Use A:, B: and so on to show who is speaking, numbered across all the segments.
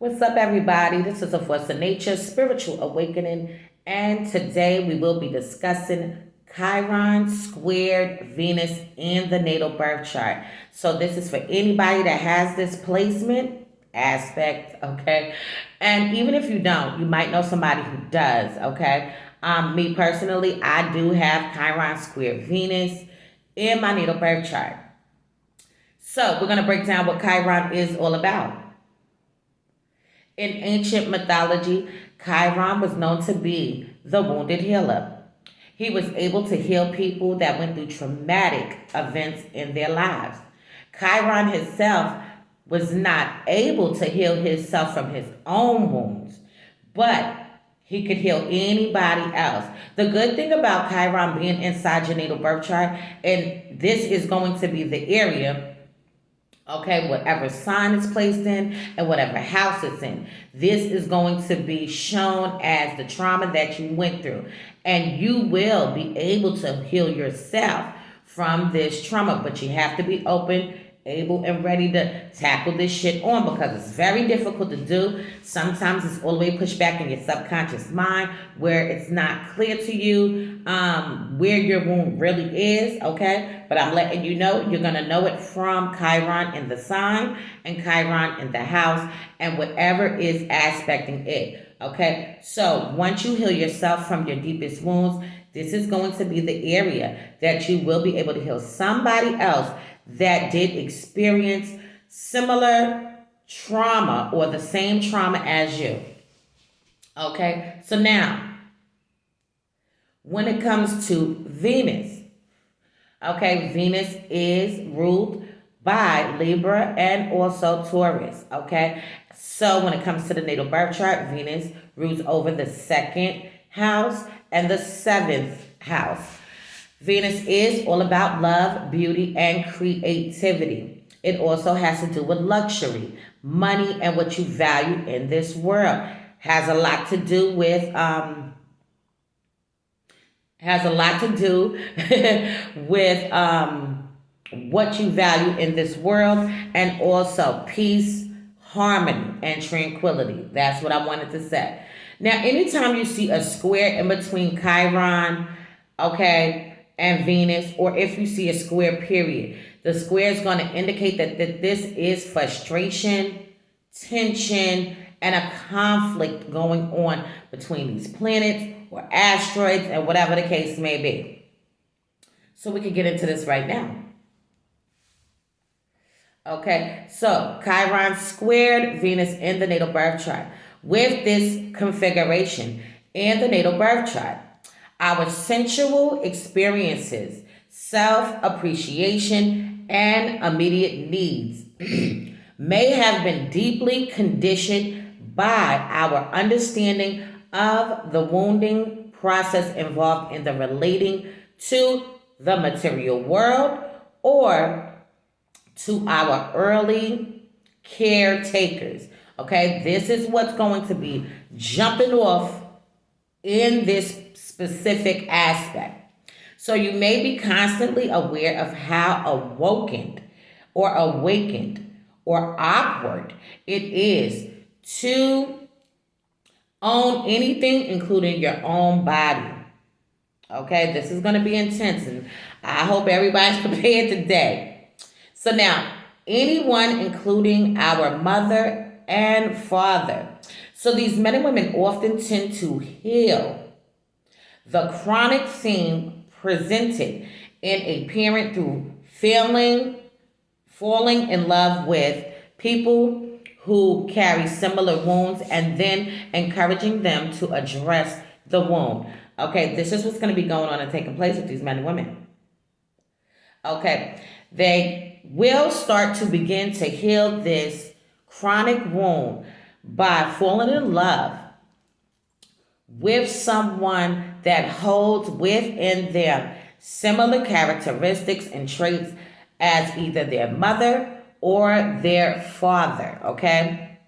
A: What's up, everybody? This is a Force of Nature Spiritual Awakening, and today we will be discussing Chiron squared Venus in the natal birth chart. So, this is for anybody that has this placement aspect, okay? And even if you don't, you might know somebody who does, okay? Me personally, I do have Chiron squared Venus in my natal birth chart. So, we're going to break down what Chiron is all about. In ancient mythology, Chiron was known to be the wounded healer. He was able to heal people that went through traumatic events in their lives. Chiron himself was not able to heal himself from his own wounds, but he could heal anybody else. The good thing about Chiron being inside your natal birth chart, and this is going to be the area, okay, whatever sign it's placed in and whatever house it's in, this is going to be shown as the trauma that you went through. And you will be able to heal yourself from this trauma, but you have to be open, able, and ready to tackle this shit on, because it's very difficult to do. Sometimes it's all the way pushed back in your subconscious mind where it's not clear to you where your wound really is, okay? But I'm letting you know, you're going to know it from Chiron in the sign and Chiron in the house and whatever is aspecting it, okay? So once you heal yourself from your deepest wounds, this is going to be the area that you will be able to heal somebody else that did experience similar trauma or the same trauma as you. Okay, so now, when it comes to Venus, okay, Venus is ruled by Libra and also Taurus, okay? So when it comes to the natal birth chart, Venus rules over the second house and the seventh house. Venus is all about love, beauty, and creativity. It also has to do with luxury, money, and what you value in this world. Has a lot to do with with what you value in this world, and also peace, harmony, and tranquility. That's what I wanted to say. Now, anytime you see a square in between Chiron, okay, and Venus, or if you see a square period, the square is going to indicate that this is frustration, tension, and a conflict going on between these planets or asteroids and whatever the case may be. So we can get into this right now. Okay, so Chiron squared Venus in the natal birth chart. With this configuration in the natal birth chart, our sensual experiences, self-appreciation, and immediate needs may have been deeply conditioned by our understanding of the wounding process involved in the relating to the material world or to our early caretakers. Okay, this is what's going to be jumping off in this specific aspect. So you may be constantly aware of how awakened or awkward it is to own anything, including your own body. Okay, this is going to be intense, and I hope everybody's prepared today. So now, anyone, including our mother and father. So these men and women often tend to heal the chronic theme presented in a parent through falling in love with people who carry similar wounds and then encouraging them to address the wound. Okay, this is what's going to be going on and taking place with these men and women. Okay, they will start to begin to heal this chronic wound by falling in love with someone that holds within them similar characteristics and traits as either their mother or their father, okay?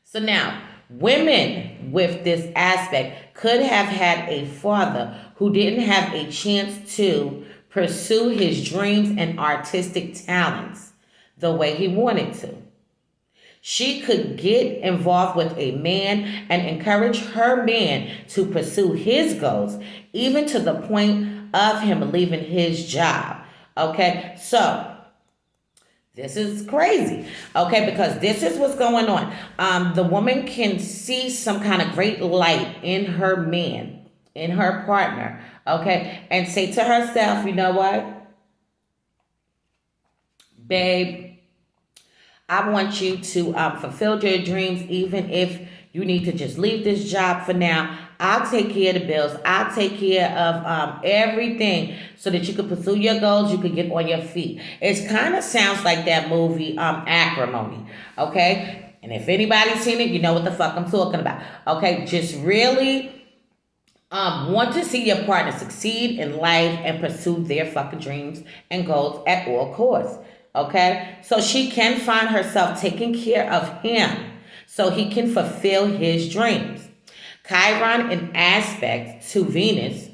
A: So now, women with this aspect could have had a father who didn't have a chance to pursue his dreams and artistic talents the way he wanted to. She could get involved with a man and encourage her man to pursue his goals, even to the point of him leaving his job. Okay, so this is crazy, okay, because this is what's going on. The woman can see some kind of great light in her man, in her partner, okay, and say to herself, you know what, babe, I want you to fulfill your dreams, even if you need to just leave this job for now. I'll take care of the bills. I'll take care of everything so that you can pursue your goals. You can get on your feet. It kind of sounds like that movie, Acrimony. Okay? And if anybody's seen it, you know what the fuck I'm talking about. Okay? Just really want to see your partner succeed in life and pursue their fucking dreams and goals at all costs. Okay? So she can find herself taking care of him so he can fulfill his dreams. Chiron in aspect to Venus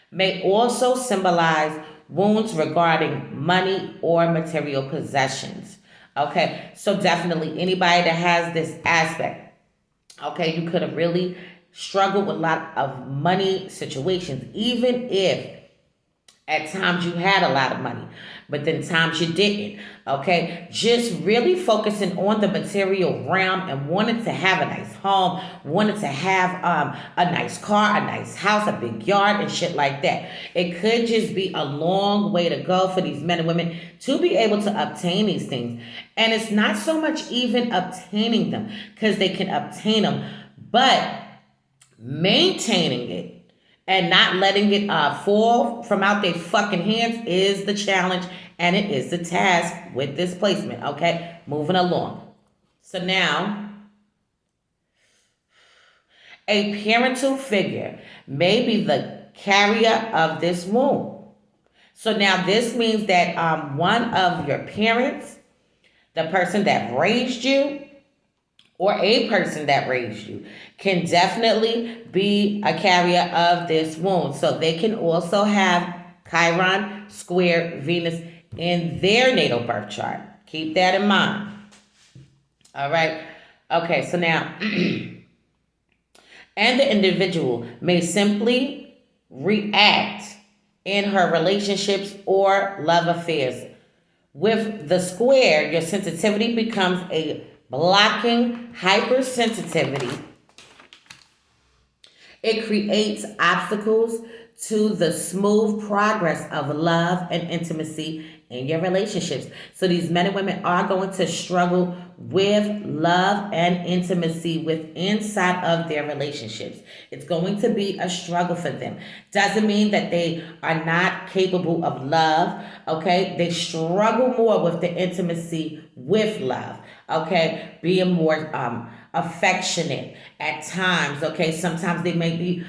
A: may also symbolize wounds regarding money or material possessions. Okay, so definitely anybody that has this aspect, okay, you could have really struggled with a lot of money situations, even if at times you had a lot of money, but then times you didn't. Okay, just really focusing on the material realm and wanted to have a nice home, wanted to have a nice car, a nice house, a big yard, and shit like that. It could just be a long way to go for these men and women to be able to obtain these things. And it's not so much even obtaining them, because they can obtain them, but maintaining it and not letting it fall from out their fucking hands is the challenge, and it is the task with this placement. Okay, moving along. So now, a parental figure may be the carrier of this womb. So now this means that one of your parents, the person that raised you, or a person that raised you, can definitely be a carrier of this wound. So they can also have Chiron square Venus in their natal birth chart. Keep that in mind. All right. Okay, so now, and the individual may simply react in her relationships or love affairs. With the square, your sensitivity becomes a blocking hypersensitivity. It creates obstacles to the smooth progress of love and intimacy in your relationships. So these men and women are going to struggle with love and intimacy with inside of their relationships. It's going to be a struggle for them. Doesn't mean that they are not capable of love, okay? They struggle more with the intimacy with love, okay? Being more affectionate at times, okay? Sometimes they may be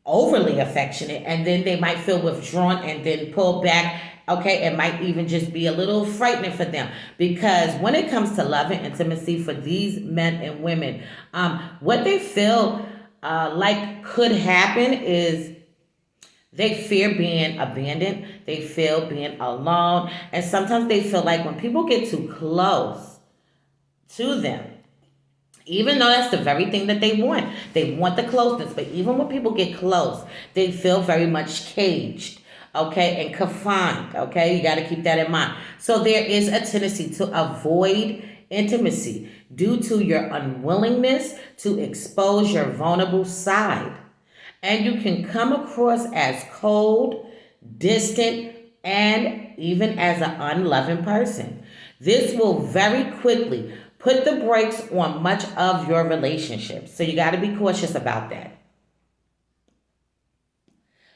A: overly affectionate, and then they might feel withdrawn and then pull back. Okay, it might even just be a little frightening for them, because when it comes to love and intimacy for these men and women, what they feel like could happen is they fear being abandoned, they feel being alone, and sometimes they feel like when people get too close to them, even though that's the very thing that they want the closeness, but even when people get close, they feel very much caged, okay, and confined, okay? You got to keep that in mind. So there is a tendency to avoid intimacy due to your unwillingness to expose your vulnerable side. And you can come across as cold, distant, and even as an unloving person. This will very quickly put the brakes on much of your relationships. So you got to be cautious about that,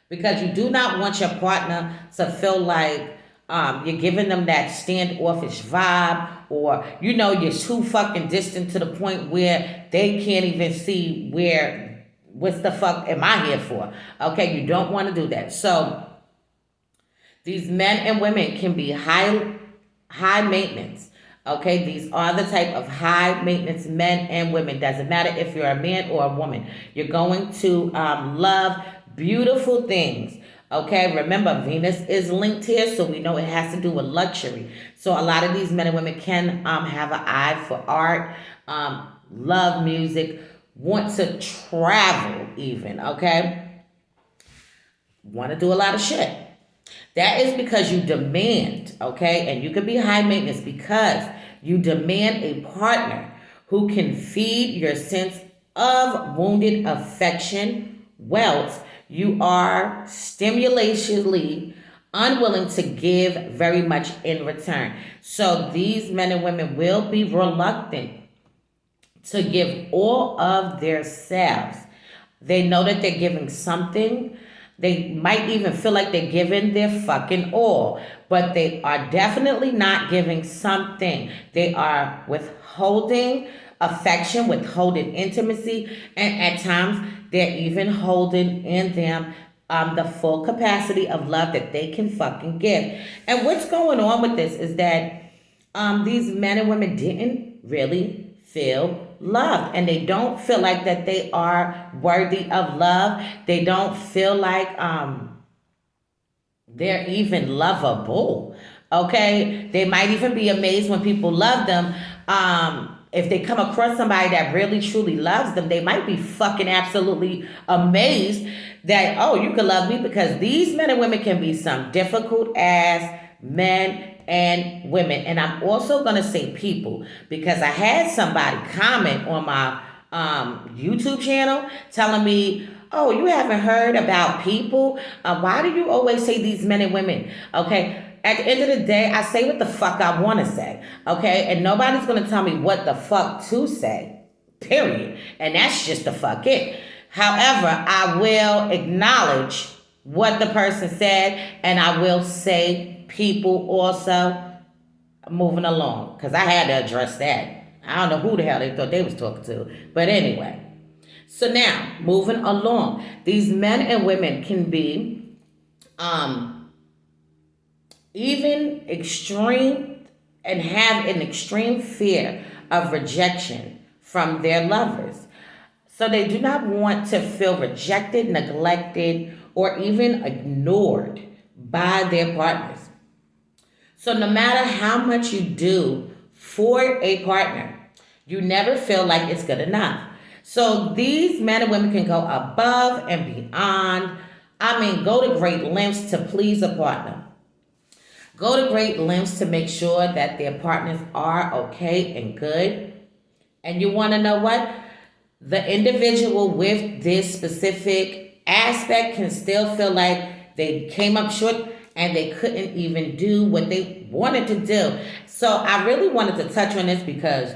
A: because you do not want your partner to feel like you're giving them that standoffish vibe, or you're too fucking distant to the point where they can't even see what's the fuck am I here for. Okay, you don't want to do that. So these men and women can be high maintenance. Okay, these are the type of high maintenance men and women. Doesn't matter if you're a man or a woman. You're going to love beautiful things, Okay, remember Venus is linked here, so we know it has to do with luxury. So a lot of these men and women can have an eye for art, love music, want to travel even, okay? Want to do a lot of shit. That is because you demand, okay? And you can be high maintenance because you demand a partner who can feed your sense of wounded affection, wealth. You are stimulationally unwilling to give very much in return. So these men and women will be reluctant to give all of their selves. They know that they're giving something. They might even feel like they're giving their fucking all, but they are definitely not giving something. They are withholding affection, withholding intimacy, and at times they're even holding in them the full capacity of love that they can fucking give. And what's going on with this is that these men and women didn't really feel loved, and they don't feel like that they are worthy of love. They don't feel like they're even lovable. Okay, they might even be amazed when people love them. If they come across somebody that really truly loves them, they might be fucking absolutely amazed that, oh, you can love me, because these men and women can be some difficult ass men and women. And I'm also going to say people, because I had somebody comment on my YouTube channel telling me, oh, you haven't heard about people? Why do you always say these men and women? Okay. At the end of the day, I say what the fuck I want to say. Okay. And nobody's going to tell me what the fuck to say. Period. And that's just the fuck it. However, I will acknowledge what the person said, and I will say people also, moving along, because I had to address that. I don't know who the hell they thought they was talking to. But anyway. So now, moving along. These men and women can be even extreme and have an extreme fear of rejection from their lovers. So they do not want to feel rejected, neglected, or even ignored by their partners. So no matter how much you do for a partner, you never feel like it's good enough. So these men and women can go above and beyond. I mean, go to great lengths to please a partner. Go to great lengths to make sure that their partners are okay and good. And you want to know what? The individual with this specific aspect can still feel like they came up short and they couldn't even do what they wanted to do. So I really wanted to touch on this because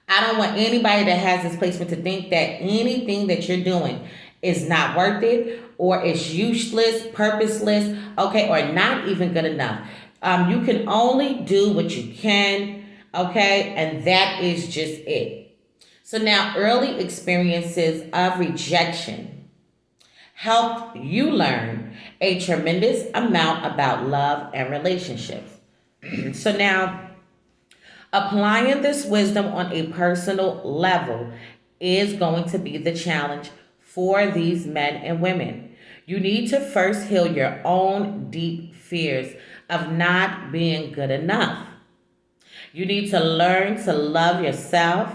A: I don't want anybody that has this placement to think that anything that you're doing is not worth it, or it's useless, purposeless, okay, or not even good enough. You can only do what you can, okay, and that is just it. So now, early experiences of rejection helped you learn a tremendous amount about love and relationships. So now, applying this wisdom on a personal level is going to be the challenge for these men and women. You need to first heal your own deep fears of not being good enough. You need to learn to love yourself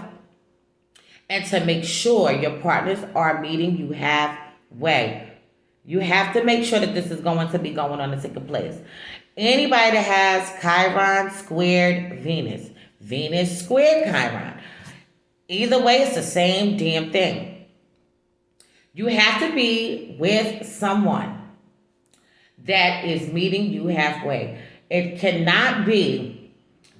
A: and to make sure your partners are meeting you halfway. You have to make sure that this is going to be going on a taking place. Anybody that has Chiron squared Venus, Venus squared Chiron, either way, it's the same damn thing. You have to be with someone that is meeting you halfway. It cannot be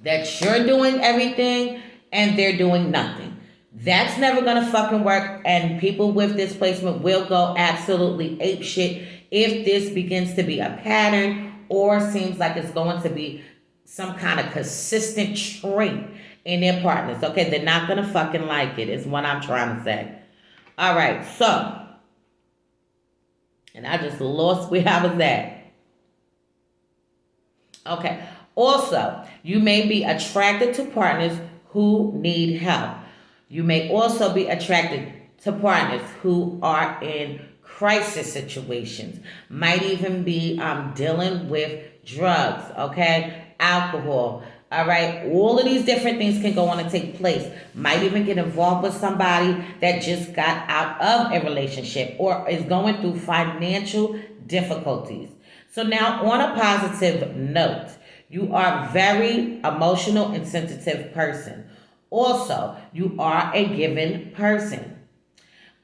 A: that you're doing everything and they're doing nothing. That's never going to fucking work, and people with this placement will go absolutely apeshit if this begins to be a pattern or seems like it's going to be some kind of consistent trait in their partners. Okay, they're not going to fucking like it, is what I'm trying to say. All right, so, and I just lost where I was at. Okay, also, you may be attracted to partners who need help. You may also be attracted to partners who are in crisis situations, might even be dealing with drugs, okay, alcohol. All right, all of these different things can go on and take place. Might even get involved with somebody that just got out of a relationship or is going through financial difficulties. So now, on a positive note, you are a very emotional and sensitive person. Also, you are a giving person.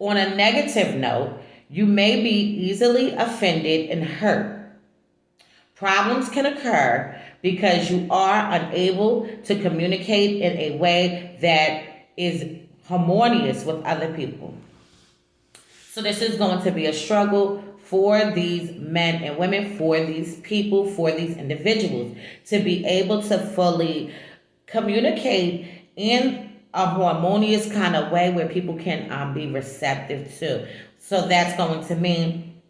A: On a negative note, you may be easily offended and hurt. Problems can occur because you are unable to communicate in a way that is harmonious with other people. So this is going to be a struggle for these men and women, for these people, for these individuals to be able to fully communicate in a harmonious kind of way where people can be receptive to. So that's going to mean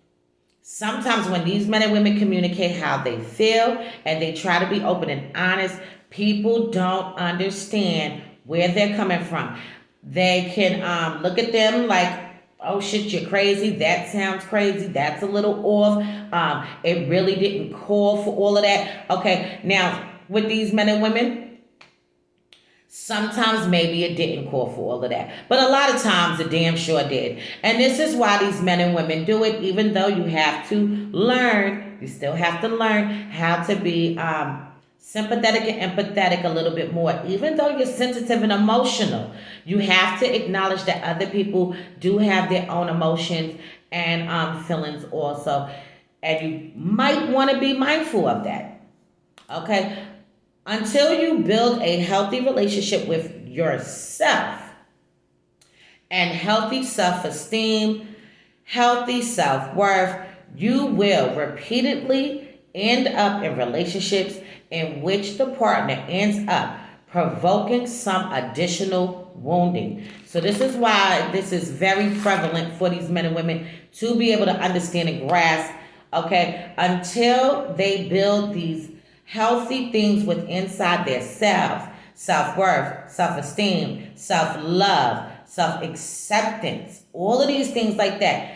A: sometimes when these men and women communicate how they feel and they try to be open and honest, people don't understand where they're coming from. They can look at them like, oh shit, you're crazy. That sounds crazy. That's a little off. It really didn't call for all of that. Okay, now with these men and women, sometimes maybe it didn't call for all of that. But a lot of times it damn sure did. And this is why these men and women do it, even though you have to learn, you still have to learn how to be sympathetic and empathetic a little bit more. Even though you're sensitive and emotional, you have to acknowledge that other people do have their own emotions and feelings also. And you might want to be mindful of that. Okay? Until you build a healthy relationship with yourself and healthy self-esteem, healthy self-worth, you will repeatedly end up in relationships in which the partner ends up provoking some additional wounding. So this is why this is very prevalent for these men and women to be able to understand and grasp, okay, until they build these healthy things within inside themselves: self-worth, self-esteem, self-love, self-acceptance, all of these things like that.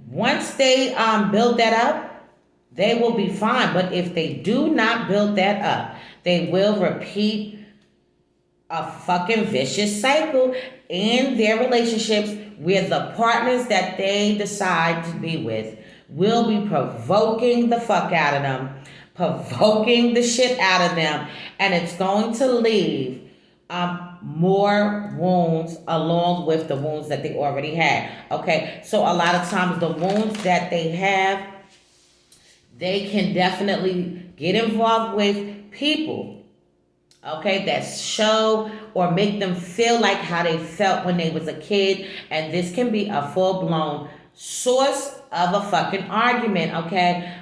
A: Once they build that up, they will be fine. But if they do not build that up, they will repeat a fucking vicious cycle in their relationships where the partners that they decide to be with will be provoking the fuck out of them, provoking the shit out of them, and it's going to leave more wounds along with the wounds that they already had. Okay, so a lot of times the wounds that they have, they can definitely get involved with people, okay, that show or make them feel like how they felt when they was a kid, and this can be a full-blown source of a fucking argument, okay?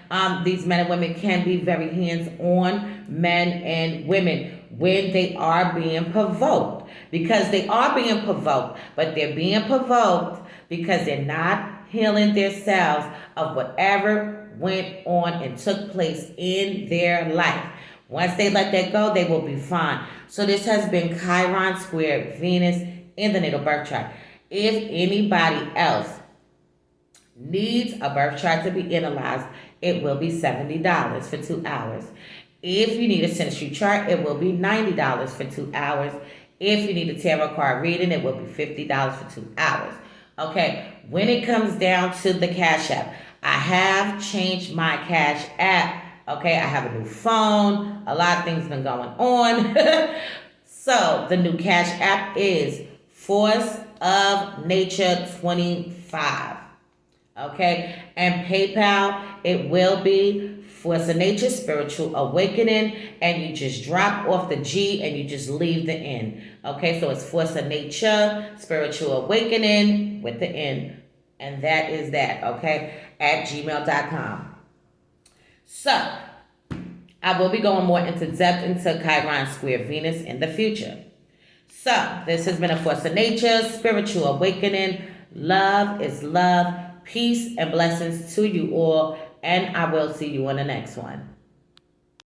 A: These men and women can be very hands-on, men and women, when they are being provoked, because they are being provoked, but they're being provoked because they're not healing themselves of whatever went on and took place in their life. Once they let that go, they will be fine. So this has been Chiron squared Venus in the natal birth chart. If anybody else needs a birth chart to be analyzed, it will be $70 for 2 hours. If you need a synastry chart, it will be $90 for 2 hours. If you need a tarot card reading, it will be $50 for 2 hours. Okay, when it comes down to the Cash App, I have changed my Cash App. Okay, I have a new phone. A lot of things been going on. So the new Cash App is Force of Nature 25. Okay, and PayPal, it will be Force of Nature Spiritual Awakening, and you just drop off the G and you just leave the N. Okay, so it's Force of Nature Spiritual Awakening with the N, and that is that, okay, at gmail.com. So I will be going more into depth into Chiron square Venus in the future. So this has been a Force of Nature Spiritual Awakening. Love is love. Peace and blessings to you all, and I will see you on the next one.